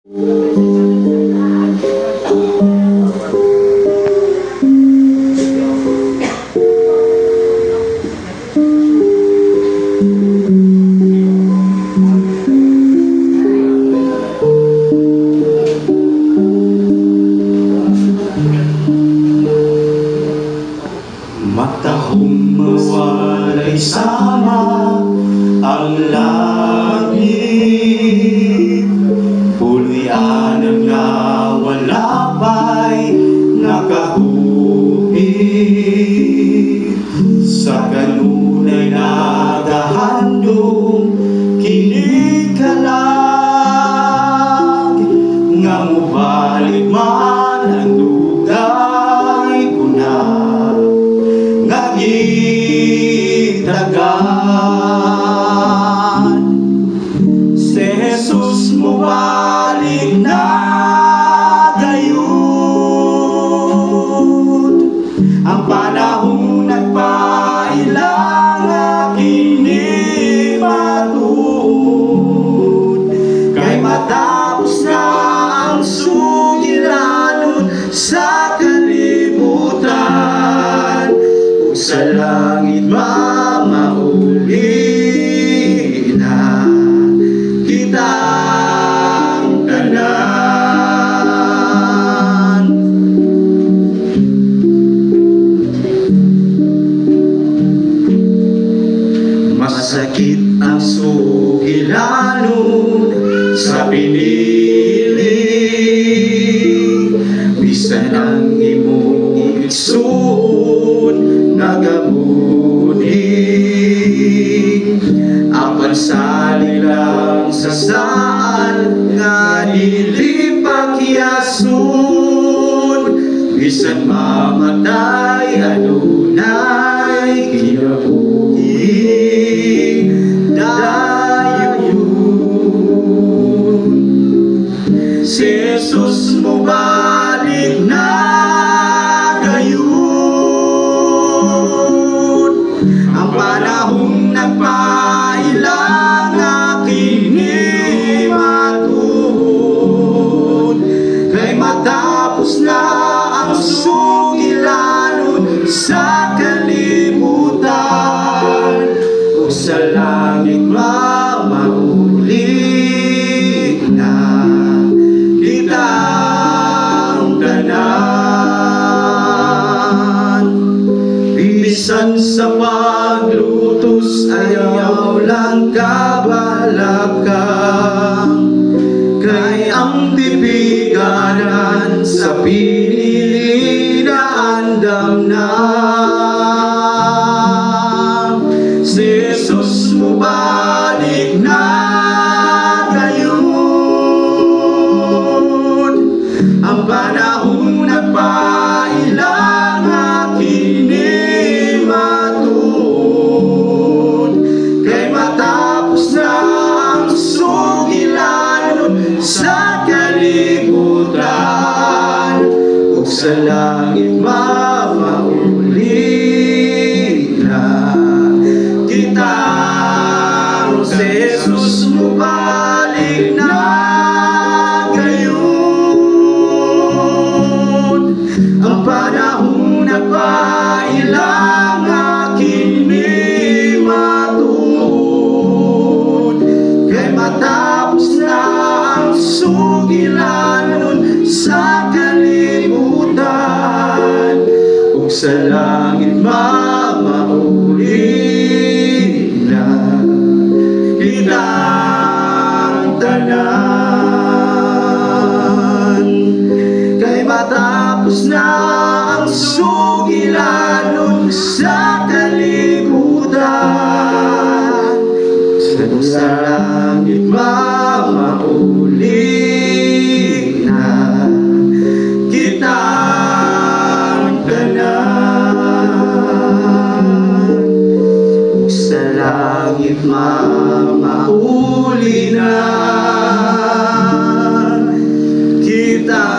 Matahong mawalay sama ang langit, puloy anam na wala pa'y nakahubit. Sa kanunay nagahandong kinikalag, nga mubalik man ang dugay ko na ngagitagan. Si Jesus mubalik na gayud, ang panahong nagpailang aking matuod. Kay matapos na ang sugilanon sa kalibutan, sa langit mamauli na kitang tanan. Masakit ang sugilanon sa pinili, bisan ang imong igsoon nagabuhi. Apan salilang sa saan nga dili pagyasun, bisan mamatay adunay kinabuhi dayon. Si Jesus mubalik na gayud, ang panahong nagpailang aking matuod. Kay matapos na ang sugilanon sa kalibutan, o sa langit mamauli na kitang tanan. Bisan sa paglutos ayaw lang kabalakang, kay ang tipiganan sa pinili na andam na. Si Jesus mubalik na gayud, ang panahong nagpailang aking matuod. Kay matapos na ang sugilanon sa kalibutan, ug sa langit mamauli na kitang. Si Jesus mubalik na gayud, ang panahong nagpailang aking matuod. Kay matapos na ang sugilanon sa kalibutan, ug sa langit mamauli na kitang tanan. Kay matapos na ang sugilanon sa kalibutan, sa langit mamauli na kitang tanan. Sa langit mamauli na kita